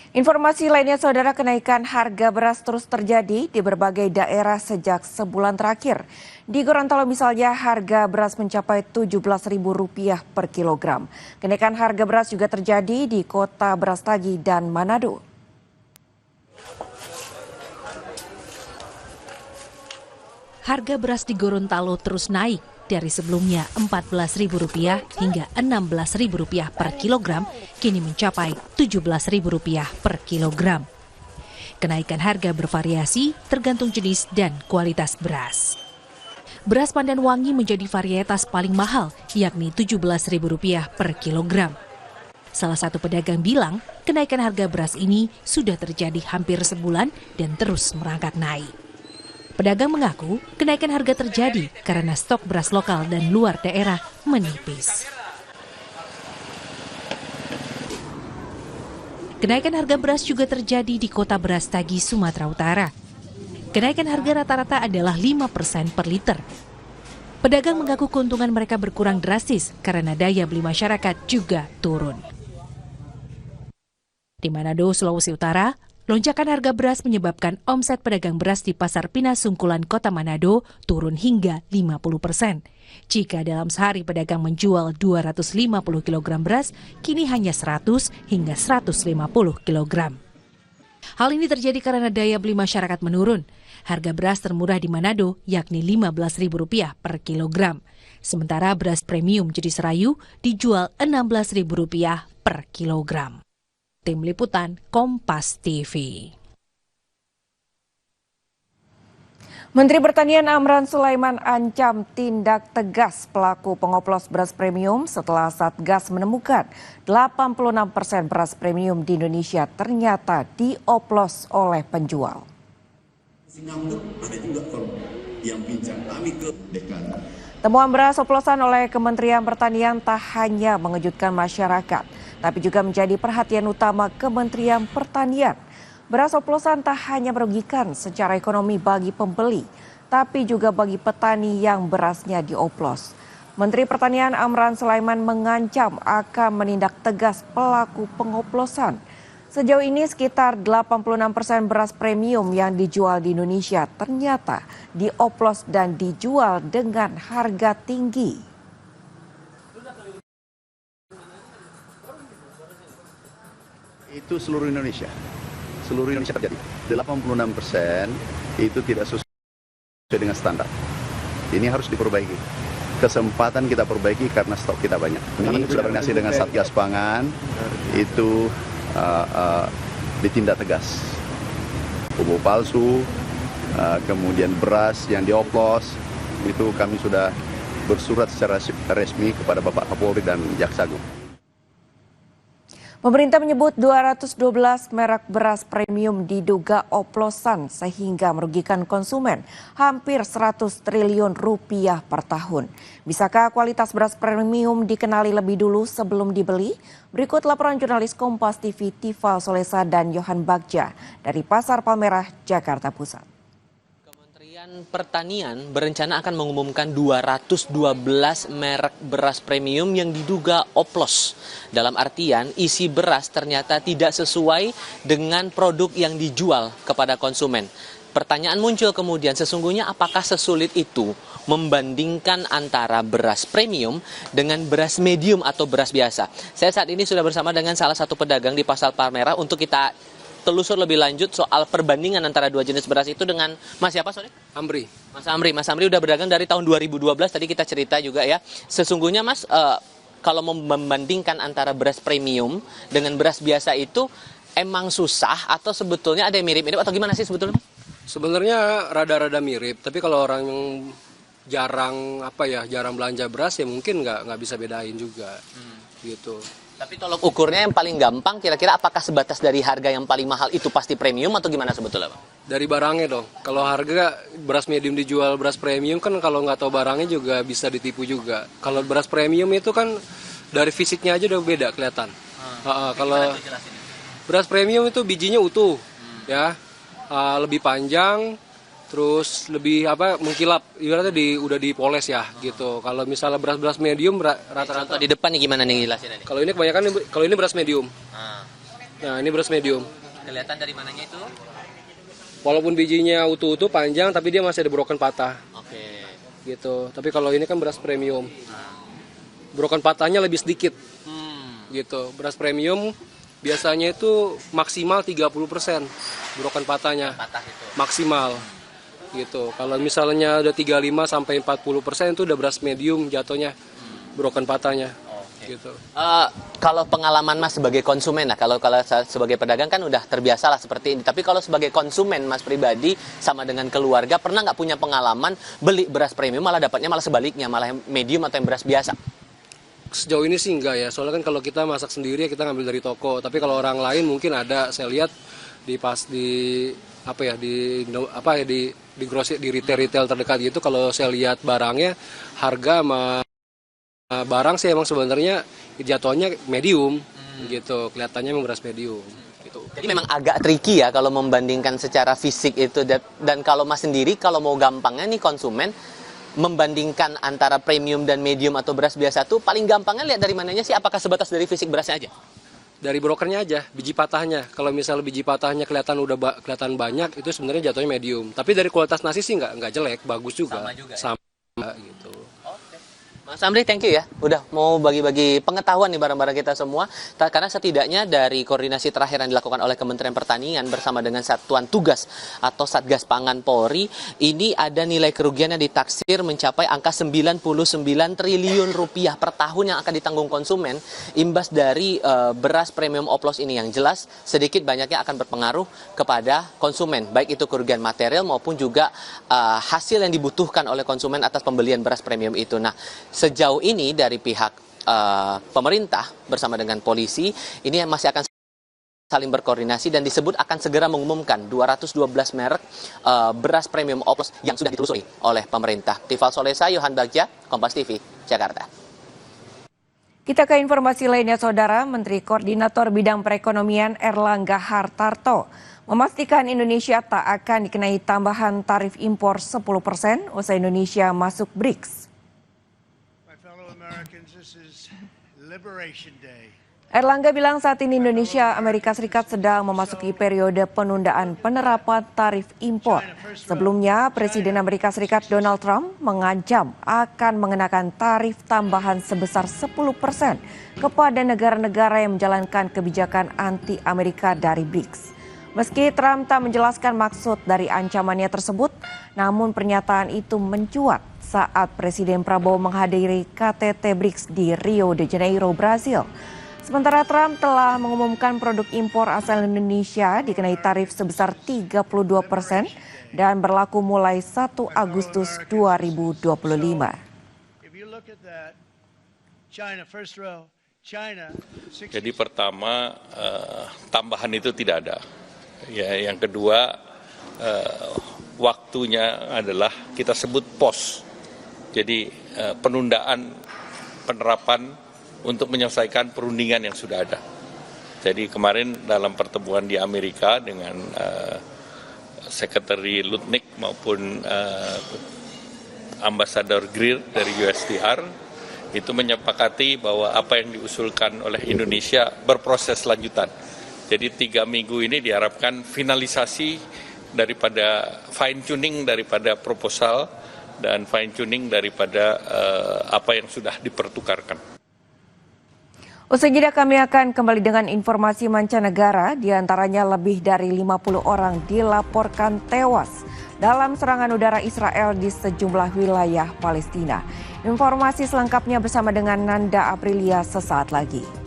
Informasi lainnya, saudara, kenaikan harga beras terus terjadi di berbagai daerah sejak sebulan terakhir. Di Gorontalo misalnya, harga beras mencapai Rp17.000 per kilogram. Kenaikan harga beras juga terjadi di kota Brastagi dan Manado. Harga beras di Gorontalo terus naik. Dari sebelumnya Rp14.000 hingga Rp16.000 per kilogram, kini mencapai Rp17.000 per kilogram. Kenaikan harga bervariasi tergantung jenis dan kualitas beras. Beras Pandan Wangi menjadi varietas paling mahal, yakni Rp17.000 per kilogram. Salah satu pedagang bilang, kenaikan harga beras ini sudah terjadi hampir sebulan dan terus merangkak naik. Pedagang mengaku kenaikan harga terjadi karena stok beras lokal dan luar daerah menipis. Kenaikan harga beras juga terjadi di kota Brastagi, Sumatera Utara. Kenaikan harga rata-rata adalah 5% per liter. Pedagang mengaku keuntungan mereka berkurang drastis karena daya beli masyarakat juga turun. Di Manado, Sulawesi Utara, lonjakan harga beras menyebabkan omset pedagang beras di Pasar Pinasungkulan Kota Manado turun hingga 50%. Jika dalam sehari pedagang menjual 250 kg beras, kini hanya 100 hingga 150 kg. Hal ini terjadi karena daya beli masyarakat menurun. Harga beras termurah di Manado yakni Rp15.000 per kilogram. Sementara beras premium jenis Serayu dijual Rp16.000 per kilogram. Tim Liputan Kompas TV. Menteri Pertanian Amran Sulaiman ancam tindak tegas pelaku pengoplos beras premium setelah Satgas menemukan 86% beras premium di Indonesia ternyata dioplos oleh penjual. Singapura ada juga yang pincang, kami ke dekat. Temuan beras oplosan oleh Kementerian Pertanian tak hanya mengejutkan masyarakat, tapi juga menjadi perhatian utama Kementerian Pertanian. Beras oplosan tak hanya merugikan secara ekonomi bagi pembeli, tapi juga bagi petani yang berasnya dioplos. Menteri Pertanian Amran Sulaiman mengancam akan menindak tegas pelaku pengoplosan. Sejauh ini sekitar 86% beras premium yang dijual di Indonesia ternyata dioplos dan dijual dengan harga tinggi. Itu seluruh Indonesia terjadi. 86% itu tidak sesuai dengan standar. Ini harus diperbaiki. Kesempatan kita perbaiki karena stok kita banyak. Ini sudah koordinasi dengan Satgas Pangan, itu ditindak tegas. Pupuk palsu, kemudian beras yang dioplos, itu kami sudah bersurat secara resmi kepada Bapak Kapolri dan Jaksa Agung. Pemerintah menyebut 212 merek beras premium diduga oplosan sehingga merugikan konsumen hampir Rp100 triliun per tahun. Bisakah kualitas beras premium dikenali lebih dulu sebelum dibeli? Berikut laporan jurnalis Kompas TV Tifal Solesa dan Yohan Bagja dari Pasar Palmerah, Jakarta Pusat. Kementerian Pertanian berencana akan mengumumkan 212 merek beras premium yang diduga oplos. Dalam artian isi beras ternyata tidak sesuai dengan produk yang dijual kepada konsumen. Pertanyaan muncul kemudian, sesungguhnya apakah sesulit itu membandingkan antara beras premium dengan beras medium atau beras biasa? Saya saat ini sudah bersama dengan salah satu pedagang di Pasar Palmerah untuk kita telusur lebih lanjut soal perbandingan antara dua jenis beras itu dengan Mas siapa, sorry? Amri. Mas Amri udah berdagang dari tahun 2012, tadi kita cerita juga ya. Sesungguhnya Mas, kalau membandingkan antara beras premium dengan beras biasa itu emang susah atau sebetulnya ada yang mirip-mirip atau gimana sih sebetulnya? Sebenarnya rada-rada mirip, tapi kalau orang yang jarang belanja beras ya mungkin nggak bisa bedain juga, gitu. Tapi tolok ukurnya yang paling gampang, kira-kira apakah sebatas dari harga yang paling mahal itu pasti premium atau gimana sebetulnya, Pak? Dari barangnya dong. Kalau harga beras medium dijual beras premium kan kalau nggak tahu barangnya juga bisa ditipu juga. Kalau beras premium itu kan dari fisiknya aja udah beda kelihatan. Kalau beras premium itu bijinya utuh, ya, lebih panjang. Terus lebih mengkilap, ibaratnya udah dipoles ya gitu. Kalau misalnya beras-beras medium rata-rata di depan nih gimana nih jelasin ini? Kalau ini kebanyakan, kalau ini beras medium. Nah, ini beras medium. kelihatan dari mananya itu? Walaupun bijinya utuh-utuh panjang, tapi dia masih ada broken patah. Oke. Gitu. Tapi kalau ini kan beras premium. Broken patahnya lebih sedikit. Gitu. Beras premium biasanya itu maksimal 30% broken patahnya. Patah itu. Maksimal. Gitu. Kalau misalnya udah 35 sampai 40% itu udah beras medium jatuhnya. Broken patahnya. Gitu. Kalau pengalaman Mas sebagai konsumen, nah kalau sebagai pedagang kan udah terbiasa lah seperti ini. Tapi kalau sebagai konsumen Mas pribadi sama dengan keluarga, pernah nggak punya pengalaman beli beras premium malah dapatnya malah sebaliknya, malah yang medium atau yang beras biasa? Sejauh ini sih enggak ya, soalnya kan kalau kita masak sendiri ya kita ngambil dari toko. Tapi kalau orang lain mungkin ada, saya lihat di retail terdekat gitu. Kalau saya lihat barangnya, harga sama barang sih emang sebenarnya jatuhnya medium gitu, kelihatannya memang beras medium gitu. Jadi memang agak tricky ya kalau membandingkan secara fisik itu, dan kalau Mas sendiri kalau mau gampangnya nih konsumen membandingkan antara premium dan medium atau beras biasa tuh paling gampangnya lihat dari mananya sih? Apakah sebatas dari fisik berasnya aja? Dari brokernya aja, biji patahnya. Kalau misalnya biji patahnya kelihatan kelihatan banyak, itu sebenarnya jatuhnya medium. Tapi dari kualitas nasi sih nggak jelek, bagus juga. Sama juga. Sama gitu. Mas Amri, thank you ya. Udah mau bagi-bagi pengetahuan nih barang-barang kita semua. Karena setidaknya dari koordinasi terakhir yang dilakukan oleh Kementerian Pertanian bersama dengan Satuan Tugas atau Satgas Pangan Polri, ini ada nilai kerugian yang ditaksir mencapai angka 99 triliun rupiah per tahun yang akan ditanggung konsumen imbas dari beras premium oplos ini, yang jelas sedikit banyaknya akan berpengaruh kepada konsumen, baik itu kerugian material maupun juga hasil yang dibutuhkan oleh konsumen atas pembelian beras premium itu. Nah, sejauh ini dari pihak pemerintah bersama dengan polisi ini masih akan saling berkoordinasi dan disebut akan segera mengumumkan 212 merek beras premium oplos yang sudah ditelusuri oleh pemerintah. Tifal Solesa, Yohan Bagja, Kompas TV, Jakarta. Kita ke informasi lainnya, Saudara. Menteri Koordinator Bidang Perekonomian Erlangga Hartarto memastikan Indonesia tak akan dikenai tambahan tarif impor 10% usai Indonesia masuk BRICS. Erlangga bilang saat ini Indonesia, Amerika Serikat sedang memasuki periode penundaan penerapan tarif impor. Sebelumnya, Presiden Amerika Serikat Donald Trump mengancam akan mengenakan tarif tambahan sebesar 10% kepada negara-negara yang menjalankan kebijakan anti-Amerika dari BRICS. Meski Trump tak menjelaskan maksud dari ancamannya tersebut, namun pernyataan itu mencuat saat Presiden Prabowo menghadiri KTT BRICS di Rio de Janeiro, Brasil. Sementara Trump telah mengumumkan produk impor asal Indonesia dikenai tarif sebesar 32% dan berlaku mulai 1 Agustus 2025. Jadi pertama, tambahan itu tidak ada. Ya, yang kedua, waktunya adalah kita sebut pos. Jadi penundaan penerapan untuk menyelesaikan perundingan yang sudah ada. Jadi kemarin dalam pertemuan di Amerika dengan Sekretari Lutnick maupun Ambasador Greer dari USTR, itu menyepakati bahwa apa yang diusulkan oleh Indonesia berproses lanjutan. Jadi 3 minggu ini diharapkan finalisasi daripada fine tuning daripada proposal dan fine tuning daripada apa yang sudah dipertukarkan. Usai jeda kami akan kembali dengan informasi mancanegara, diantaranya lebih dari 50 orang dilaporkan tewas dalam serangan udara Israel di sejumlah wilayah Palestina. Informasi selengkapnya bersama dengan Nanda Aprilia sesaat lagi.